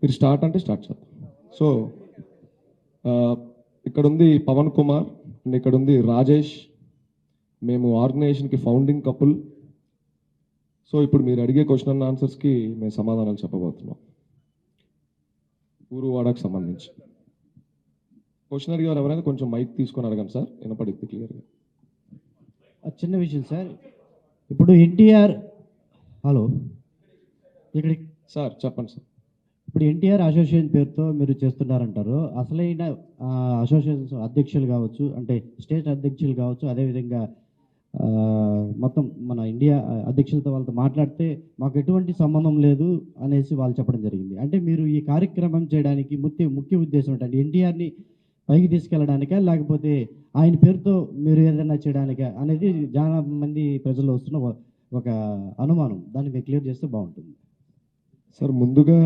మీరు స్టార్ట్ అంటే స్టార్ట్ చేద్దాం. సో ఇక్కడ ఉంది పవన్ కుమార్ అండ్ ఇక్కడ ఉంది రాజేష్. మేము ఆర్గనైజేషన్కి ఫౌండింగ్ కపుల్. సో ఇప్పుడు మీరు అడిగే క్వశ్చన్ అండ్ ఆన్సర్స్కి మేము సమాధానాలు చెప్పబోతున్నాం. ఊరువాడకు సంబంధించి క్వశ్చన్ అడిగారు ఎవరైనా కొంచెం మైక్ తీసుకొని అడగండి సార్, వినపడిద్ది క్లియర్గా. చిన్న విషయం సార్, ఇప్పుడు ఎన్టీఆర్ హలో ఇక్కడ సార్ చెప్పండి సార్. ఇప్పుడు ఎన్టీఆర్ అసోసియేషన్ పేరుతో మీరు చేస్తున్నారంటారు. అసలైన అసోసియేషన్ అధ్యక్షులు కావచ్చు, అంటే స్టేట్ అధ్యక్షులు కావచ్చు, అదేవిధంగా మొత్తం మన ఇండియా అధ్యక్షులతో వాళ్ళతో మాట్లాడితే మాకు ఎటువంటి సంబంధం లేదు అనేసి వాళ్ళు చెప్పడం జరిగింది. అంటే మీరు ఈ కార్యక్రమం చేయడానికి ముఖ్య ఉద్దేశం ఏంటంటే ఎన్టీఆర్ని పైకి తీసుకెళ్ళడానికా, లేకపోతే ఆయన పేరుతో మీరు ఏదైనా చేయడానికా అనేది చాలా మంది ప్రజల్లో వస్తున్న ఒక అనుమానం. దాన్ని మీరు క్లియర్ చేస్తే బాగుంటుంది సార్. ముందుగా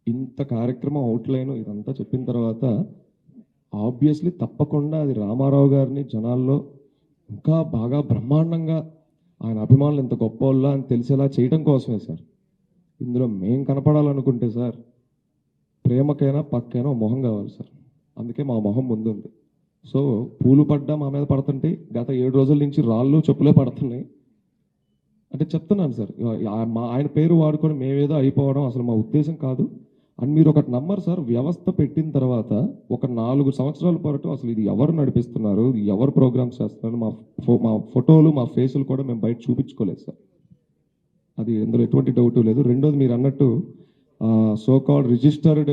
ఇంత కార్యక్రమం అవుట్లైన్ ఇదంతా చెప్పిన తర్వాత ఆబ్వియస్లీ తప్పకుండా అది రామారావు గారిని జనాల్లో ఇంకా బాగా బ్రహ్మాండంగా ఆయన అభిమానులు ఎంత గొప్ప వాళ్ళ అని తెలిసేలా చేయడం కోసమే సార్. ఇందులో మేం కనపడాలనుకుంటే సార్ ప్రేమకైనా పక్కైనా మొహం కావాలి సార్. అందుకే మా మొహం ముందుంది. సో పూలు పడ్డా మా మీద పడుతుంటే గత 7 రోజుల నుంచి రాళ్ళు చెప్పులే పడుతున్నాయి అంటే చెప్తున్నాను సార్. ఆయన పేరు వాడుకొని మేమేదో అయిపోవడం అసలు మా ఉద్దేశం కాదు. అండ్ మీరు ఒకటి నమ్మరు సార్, వ్యవస్థ పెట్టిన తర్వాత ఒక 4 సంవత్సరాల పాటు అసలు ఇది ఎవరు నడిపిస్తున్నారు, ఎవరు ప్రోగ్రామ్స్ చేస్తున్నారు, మా ఫోటోలు మా ఫేసులు కూడా మేము బయట చూపించుకోలేదు సార్. అది ఇందులో ఎటువంటి డౌట్ లేదు. రెండోది మీరు అన్నట్టు సో కాల్డ్ రిజిస్టర్డ్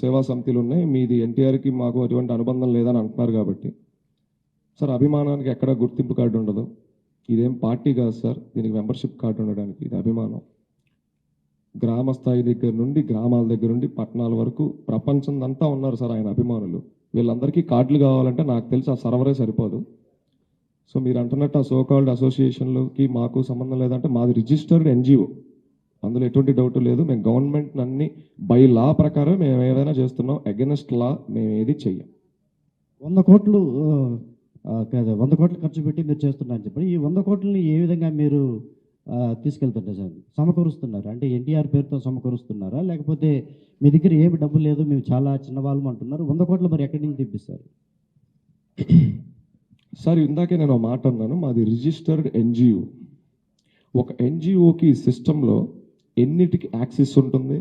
సేవా సమితిలు ఉన్నాయి, మీది ఎన్టీఆర్కి మాకు అటువంటి అనుబంధం లేదని అంటున్నారు కాబట్టి సార్ అభిమానానికి ఎక్కడ గుర్తింపు కార్డు ఉండదు. ఇదేం పార్టీ కాదు సార్, దీనికి మెంబర్షిప్ కార్డు ఉండడానికి. ఇది అభిమానం. గ్రామ స్థాయి దగ్గర నుండి గ్రామాల దగ్గర నుండి పట్టణాల వరకు ప్రపంచం అంతా ఉన్నారు సార్ ఆయన అభిమానులు. వీళ్ళందరికీ కార్డులు కావాలంటే నాకు తెలిసి ఆ సర్వరే సరిపోదు. సో మీరు అంటున్నట్టు ఆ సోకాల్డ్ అసోసియేషన్లకి మాకు సంబంధం లేదంటే మాది రిజిస్టర్డ్ ఎన్జిఓ, అందులో ఎటువంటి డౌట్ లేదు. మేము గవర్నమెంట్ అన్ని బై లా ప్రకారం మేము ఏదైనా చేస్తున్నాం, అగెన్స్ట్ లా మేము ఏది చెయ్యం. 100 కోట్లు 100 కోట్లు ఖర్చు పెట్టి మీరు చేస్తున్నారని చెప్పి ఈ 100 కోట్లని ఏ విధంగా మీరు తీసుకెళ్తుంటారు సార్? సమకూరుస్తున్నారు అంటే ఎన్టీఆర్ పేరుతో సమకూరుస్తున్నారా, లేకపోతే మీ దగ్గర ఏమి డబ్బు లేదు మేము చాలా చిన్నవాళ్ళం అంటున్నారు, 100 కోట్లు మరి ఎక్కడి నుంచి తెప్పిస్తారు సార్? ఇందాకే నేను మాట అన్నాను, మాది రిజిస్టర్డ్ ఎన్జిఓ. ఒక ఎన్జిఓకి సిస్టంలో ఎన్నిటికి యాక్సెస్ ఉంటుంది,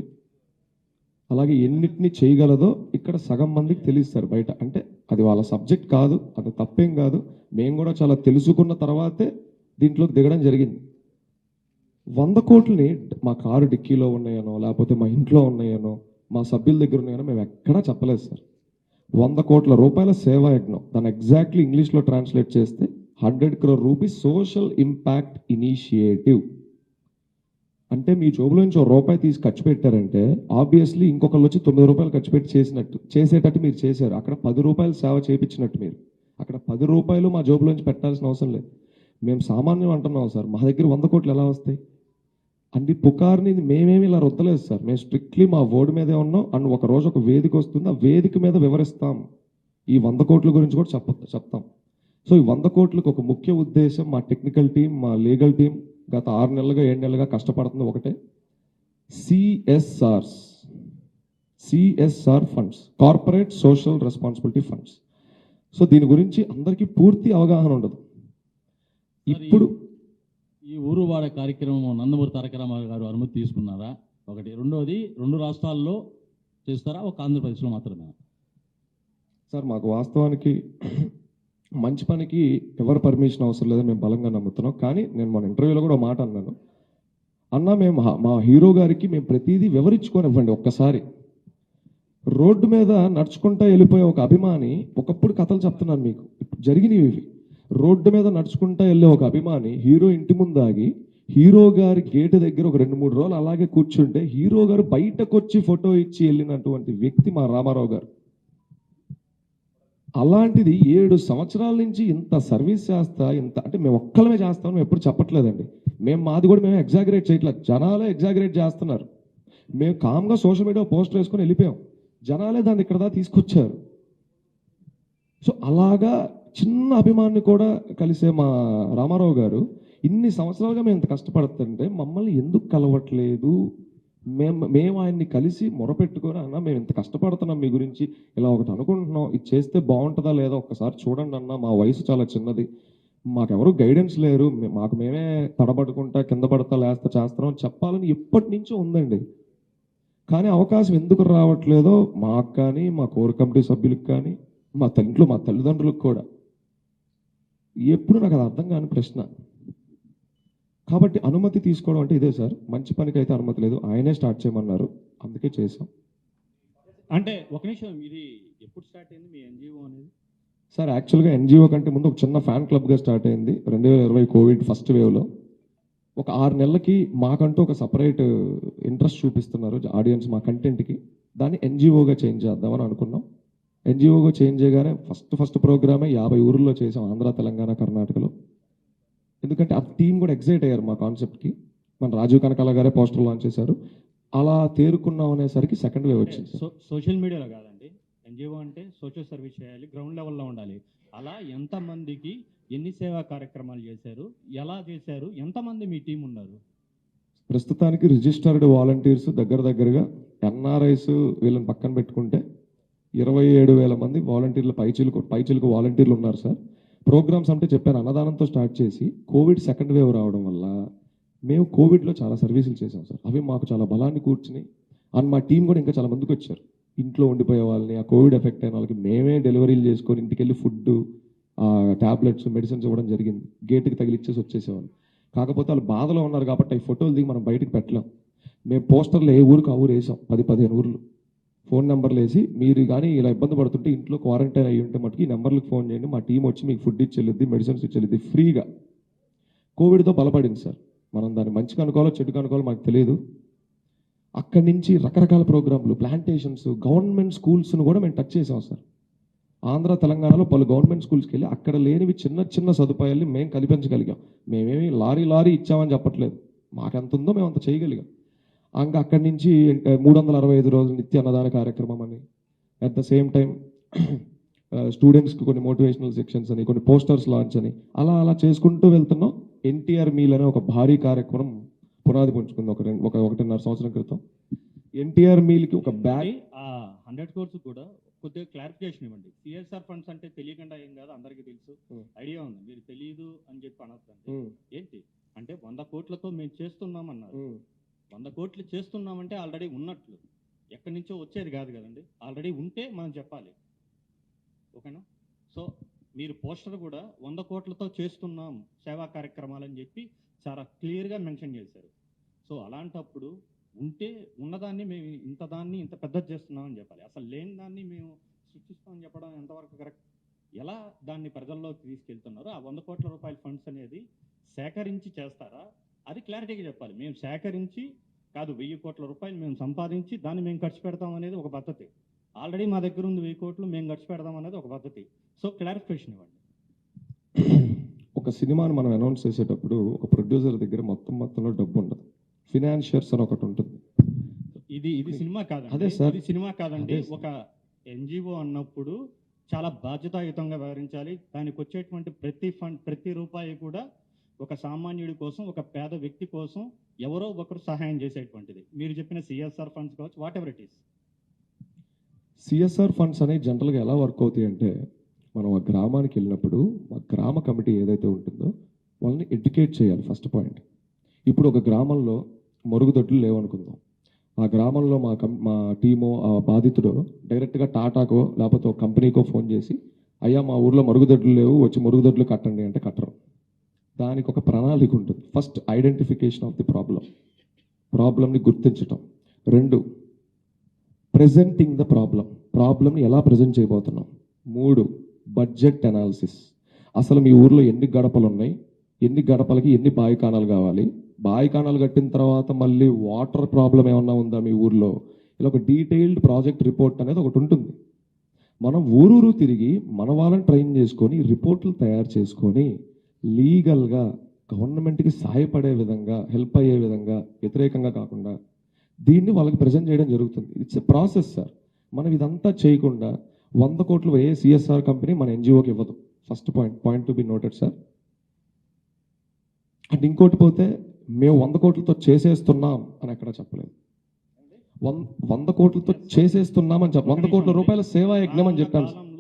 అలాగే ఎన్నిటిని చేయగలదో ఇక్కడ సగం మందికి తెలుస్తారు బయట. అంటే అది వాళ్ళ సబ్జెక్ట్ కాదు, అది తప్పేం కాదు. మేము కూడా చాలా తెలుసుకున్న తర్వాతే దీంట్లోకి దిగడం జరిగింది. 100 కోట్లని మా కారు డిక్కీలో ఉన్నాయనో, లేకపోతే మా ఇంట్లో ఉన్నాయనో, మా సభ్యుల దగ్గర ఉన్నాయనో మేము ఎక్కడా చెప్పలేదు సార్. 100 కోట్ల రూపాయల సేవా యజ్ఞం, దాన్ని ఎగ్జాక్ట్లీ ఇంగ్లీష్లో ట్రాన్స్లేట్ చేస్తే 100 crore rupees social impact initiative. అంటే మీ జోబులో నుంచి ₹1 తీసి ఖర్చు పెట్టారంటే ఆబ్వియస్లీ ఇంకొకళ్ళు వచ్చి ₹9 ఖర్చు పెట్టి చేసేటట్టు మీరు చేశారు. అక్కడ ₹10 సేవ చేయించినట్టు మీరు. అక్కడ ₹10 మా జోబులోంచి పెట్టాల్సిన అవసరం లేదు. మేము సామాన్యం అంటున్నాం సార్, మా దగ్గర 100 కోట్లు ఎలా వస్తాయి? అన్ని పుకార్ని మేమేమి ఇలా రుద్దలేదు సార్. మేము స్ట్రిక్ట్లీ మా బోర్డు మీదే ఉన్నాం. అండ్ ఒక రోజు ఒక వేదిక వస్తుంది, ఆ వేదిక మీద వివరిస్తాం. ఈ 100 కోట్ల గురించి కూడా చెప్తాం. సో ఈ 100 కోట్లకు ఒక ముఖ్య ఉద్దేశం, మా టెక్నికల్ టీం, మా లీగల్ టీం గత 6 నెలలుగా 7 నెలలుగా కష్టపడుతుంది ఒకటే, CSR funds, corporate social responsibility funds. So దీని గురించి అందరికీ పూర్తి అవగాహన ఉండదు. ఇప్పుడు ఈ ఊరువాడ కార్యక్రమం నందమూరి తారక రామారావు గారు అనుమతి తీసుకున్నారా? ఒకటి. రెండోది, 2 రాష్ట్రాల్లో చేస్తారా, ఒక ఆంధ్రప్రదేశ్లో మాత్రమే? సార్ మాకు వాస్తవానికి మంచి పనికి ఎవరు పర్మిషన్ అవసరం లేదని మేము బలంగా నమ్ముతున్నాం. కానీ నేను మన ఇంటర్వ్యూలో కూడా మాట అన్నాను, మేము మా హీరో గారికి మేము ప్రతిదీ వివరించుకొని ఇవ్వండి. ఒక్కసారి రోడ్డు మీద నడుచుకుంటా వెళ్ళిపోయే ఒక అభిమాని, ఒకప్పుడు కథలు చెప్తున్నాను మీకు, జరిగినవి ఇవి. రోడ్డు మీద నడుచుకుంటా వెళ్ళే ఒక అభిమాని హీరో ఇంటి ముందు ఆగి హీరో గారి గేటు దగ్గర ఒక 2-3 రోజులు అలాగే కూర్చుంటే హీరో గారు బయటకు వచ్చి ఫోటో ఇచ్చి వెళ్ళినటువంటి వ్యక్తి మా రామారావు గారు. అలాంటిది 7 సంవత్సరాల నుంచి ఇంత సర్వీస్ చేస్తా, ఇంత అంటే మేము ఒక్కలమే చేస్తామని మేము ఎప్పుడు చెప్పట్లేదండి. మాది కూడా మేము ఎగ్జాగరేట్ చేయట్లేదు, జనాలే ఎగ్జాగరేట్ చేస్తున్నారు. మేము కామ్గా సోషల్ మీడియా పోస్టర్ వేసుకొని వెళ్ళిపోయాం, జనాలే దాన్ని ఇక్కడ దాకా తీసుకొచ్చారు. సో అలాగా చిన్న అభిమాన్ని కూడా కలిసే మా రామారావు గారు ఇన్ని సంవత్సరాలుగా మేము ఇంత కష్టపడుతుంటే మమ్మల్ని ఎందుకు కలవట్లేదు, మేము ఆయన్ని కలిసి మొరపెట్టుకొని అన్న మేము ఇంత కష్టపడుతున్నాం మీ గురించి, ఇలా ఒకటి అనుకుంటున్నాం, ఇది చేస్తే బాగుంటుందా లేదా ఒక్కసారి చూడండి అన్న, మా వయసు చాలా చిన్నది, మాకెవరు గైడెన్స్ లేరు, మాకు మేమే తడబడుకుంటా కింద పడతా లేస్తా చేస్తున్నాం అని చెప్పాలని ఎప్పటి నుంచో ఉందండి. కానీ అవకాశం ఎందుకు రావట్లేదో మాకు కానీ, మా కోర్ కమిటీ సభ్యులకు కానీ, మా తల్లిదండ్రులకు కూడా ఎప్పుడు నాకు అది అర్థం కాని ప్రశ్న. కాబట్టి అనుమతి తీసుకోవడం అంటే ఇదే సార్, మంచి పనికి అయితే అనుమతి లేదు, ఆయనే స్టార్ట్ చేయమన్నారు, అందుకే చేసాం. అంటే ఒక నిమిషం, ఇది ఎప్పుడు స్టార్ట్ అయింది మీ ఎన్జిఓ అనేది? సార్ యాక్చువల్గా ఎన్జిఓ కంటే ముందు ఒక చిన్న ఫ్యాన్ క్లబ్గా స్టార్ట్ అయింది 2020 కోవిడ్ ఫస్ట్ వేవ్లో. ఒక 6 నెలలకి మాకంటూ ఒక సపరేట్ ఇంట్రెస్ట్ చూపిస్తున్నారు ఆడియన్స్ మా కంటెంట్కి, దాన్ని ఎన్జిఓగా చేంజ్ చేద్దామని అనుకున్నాం. ఎన్జిఓగా చేంజ్ చేయగానే ఫస్ట్ ప్రోగ్రామే 50 ఊర్లో చేసాం, ఆంధ్ర, తెలంగాణ, కర్ణాటకలో. ఎందుకంటే ఆ టీం కూడా ఎక్సైట్ అయ్యారు మా కాన్సెప్ట్కి. మన రాజీవ్ కనకాల గారే పోస్టర్ లాంచ్ చేశారు. అలా తేరుకున్నాం అనేసరికి సెకండ్ వేవ్ వచ్చింది సార్. సోషల్ మీడియాలో కాదండి, ఎన్జిఓ అంటే సోషల్ సర్వీస్ చేయాలి, గ్రౌండ్ లెవెల్లో ఉండాలి. అలా ఎంతమందికి ఎన్ని సేవా కార్యక్రమాలు చేశారు, ఎలా చేశారు, ఎంతమంది మీ టీం ఉన్నారు? ప్రస్తుతానికి రిజిస్టర్డ్ వాలంటీర్స్ దగ్గరగా ఎన్ఆర్ఐస్ వీళ్ళని పక్కన పెట్టుకుంటే 27,000 మంది వాలంటీర్లు పైచిలకు వాలంటీర్లు ఉన్నారు సార్. ప్రోగ్రామ్స్ అంటే చెప్పాను, అన్నదానంతో స్టార్ట్ చేసి కోవిడ్ సెకండ్ వేవ్ రావడం వల్ల మేము కోవిడ్లో చాలా సర్వీసులు చేసాం సార్. అవి మాకు చాలా బలాన్ని కూర్చుని, అండ్ మా టీం కూడా ఇంకా చాలా మందికి వచ్చారు. ఇంట్లో ఉండిపోయే వాళ్ళని, ఆ కోవిడ్ ఎఫెక్ట్ అయిన వాళ్ళకి మేమే డెలివరీలు చేసుకొని ఇంటికి వెళ్ళి ఫుడ్, ట్యాబ్లెట్స్, మెడిసిన్స్ ఇవ్వడం జరిగింది. గేట్కి తగిలిచ్చేసి వచ్చేసేవాళ్ళు. కాకపోతే వాళ్ళు బాధలో ఉన్నారు కాబట్టి అవి ఫోటోలు దిగి మనం బయటకు పెట్టలేం. మేము పోస్టర్లు ఏ ఊరికి ఆ ఊరు వేసాం, 10-15 ఊర్లు. ఫోన్ నెంబర్లు వేసి మీరు కానీ ఇలా ఇబ్బంది పడుతుంటే, ఇంట్లో క్వారంటైన్ అయ్యి ఉంటే మటుకు ఈ నెంబర్లకు ఫోన్ చేయండి, మా టీం వచ్చి మీకు ఫుడ్ ఇచ్చేది, మెడిసిన్స్ ఇచ్చేది ఫ్రీగా. కోవిడ్తో బలపడింది సార్. మనం దాన్ని మంచిగా అనుకోవాలో చెడుగా అనుకోవాలో మాకు తెలియదు. అక్కడి నుంచి రకరకాల ప్రోగ్రాంలు, ప్లాంటేషన్స్, గవర్నమెంట్ స్కూల్స్ను కూడా మేము టచ్ చేసాం సార్. ఆంధ్ర, తెలంగాణలో పలు గవర్నమెంట్ స్కూల్స్కి వెళ్ళి అక్కడ లేనివి చిన్న సదుపాయాల్ని మేము కల్పించగలిగాం. మేమేమి లారీ ఇచ్చామని చెప్పట్లేదు, మాకెంత ఉందో మేము అంత చేయగలిగాం. ఇంకా అక్కడి నుంచి 365 రోజులు నిత్య అన్నదాన కార్యక్రమం అని, అట్ ద సేమ్ టైం స్టూడెంట్స్కి కొన్ని మోటివేషనల్ సెక్షన్స్ అని, కొన్ని పోస్టర్స్ లాంచ్ అని, అలా చేసుకుంటూ వెళ్తున్నాం. ఎన్టీఆర్ మీల్ అనే ఒక భారీ కార్యక్రమం పునాది పుంచుకుంది 1.5 సంవత్సరం క్రితం. ఎన్టీఆర్ మీల్కి ఒక బ్యాగ్ 100 crores కూడా కొద్దిగా క్లారిఫికేషన్ ఇవ్వండి. సిఎస్ఆర్ ఫండ్స్ అంటే తెలియకుండా ఏం కాదు, అందరికీ తెలుసు, ఐడియా ఉంది. మీరు తెలియదు అని చెప్పి అనొద్దండి. ఏంటి అంటే 100 కోట్లతో మేము చేస్తున్నామన్నారు. 100 కోట్లు చేస్తున్నామంటే ఆల్రెడీ ఉన్నట్లు, ఎక్కడి నుంచో వచ్చేది కాదు కదండి. ఆల్రెడీ ఉంటే మనం చెప్పాలి, ఓకేనా? సో మీరు పోస్టర్ కూడా 100 కోట్లతో చేస్తున్నాం సేవా కార్యక్రమాలని చెప్పి చాలా క్లియర్గా మెన్షన్ చేశారు. సో అలాంటప్పుడు ఉంటే ఉన్నదాన్ని మేము ఇంత పెద్దది చేస్తున్నామని చెప్పాలి. అసలు లేని దాన్ని మేము సృష్టిస్తామని చెప్పడం ఎంతవరకు కరెక్ట్? ఎలా దాన్ని ప్రజల్లోకి తీసుకెళ్తున్నారు? ఆ 100 కోట్ల రూపాయల ఫండ్స్ అనేది సేకరించి చేస్తారా? అది క్లారిటీగా చెప్పాలి. మేము సేకరించి కాదు, 1000 కోట్ల రూపాయలు మేము సంపాదించి దాన్ని మేము ఖర్చు పెడతాం అనేది ఒక పద్ధతి. ఆల్రెడీ మా దగ్గర ఉంది 1000 కోట్లు, మేము ఖర్చు పెడదాం అనేది ఒక పద్ధతి. సో క్లారిఫికేషన్ ఇవ్వండి. ఒక సినిమాను మనం అనౌన్స్ చేసేటప్పుడు ఒక ప్రొడ్యూసర్ దగ్గర మొత్తంలో డబ్బు ఉండదు, ఫినాన్షియర్స్ అని ఒకటి ఉంటుంది. ఇది సినిమా కాదండి. అదే సార్, ఇది సినిమా కాదండి. ఒక ఎన్జిఓ అన్నప్పుడు చాలా బాధ్యతాయుతంగా వ్యవహరించాలి. దానికి వచ్చేటువంటి ప్రతి రూపాయి కూడా ఒక సామాన్యుడి కోసం, ఒక పేద వ్యక్తి కోసం ఎవరో ఒకరు సహాయం చేసేటువంటిది. మీరు చెప్పిన సిఎస్ఆర్ ఫండ్స్ కావచ్చు, what ever it is. CSR funds అనేవి జనరల్గా ఎలా వర్క్ అవుతాయి అంటే, మనం ఆ గ్రామానికి వెళ్ళినప్పుడు ఆ గ్రామ కమిటీ ఏదైతే ఉంటుందో వాళ్ళని ఎడ్యుకేట్ చేయాలి. First point. ఇప్పుడు ఒక గ్రామంలో మరుగుదొడ్లు లేవనుకుందాం. ఆ గ్రామంలో మా టీమో ఆ బాధితుడు డైరెక్ట్గా టాటాకో లేకపోతే ఒక కంపెనీకో ఫోన్ చేసి, అయ్యా మా ఊర్లో మరుగుదొడ్లు లేవు, వచ్చి మరుగుదొడ్లు కట్టండి అంటే కట్టరు. దానికి ఒక ప్రణాళిక ఉంటుంది. ఫస్ట్ ఐడెంటిఫికేషన్ ఆఫ్ ది ప్రాబ్లమ్ని గుర్తించటం. 2 ప్రెజెంటింగ్ ద ప్రాబ్లమ్ని ఎలా ప్రజెంట్ చేయబోతున్నాం. 3 బడ్జెట్ అనాలిసిస్. అసలు మీ ఊర్లో ఎన్ని గడపలు ఉన్నాయి, ఎన్ని గడపలకి ఎన్ని బాయికాణాలు కావాలి, బాయికాణాలు కట్టిన తర్వాత మళ్ళీ వాటర్ ప్రాబ్లం ఏమన్నా ఉందా మీ ఊర్లో, ఇలా ఒక డీటెయిల్డ్ ప్రాజెక్ట్ రిపోర్ట్ అనేది ఒకటి ఉంటుంది. మనం ఊరూరు తిరిగి మన వాళ్ళని ట్రైన్ చేసుకొని రిపోర్ట్లు తయారు చేసుకొని లీగల్గా గవర్నమెంట్కి సహాయపడే విధంగా, హెల్ప్ అయ్యే విధంగా, వ్యతిరేకంగా కాకుండా దీన్ని వాళ్ళకి ప్రజెంట్ చేయడం జరుగుతుంది. It's a process sir. మనం ఇదంతా చేయకుండా 100 కోట్లు ఏ సిఎస్ఆర్ కంపెనీ మన ఎన్జిఓకి ఇవ్వదు. First point to be noted sir. And ఇంకోటి పోతే మేము 100 కోట్లతో చేసేస్తున్నాం అని ఎక్కడ చెప్పలేదు. 100 కోట్లతో చేసేస్తున్నామని 100 కోట్ల రూపాయల సేవా యజ్ఞం అని చెప్పాను. కాలం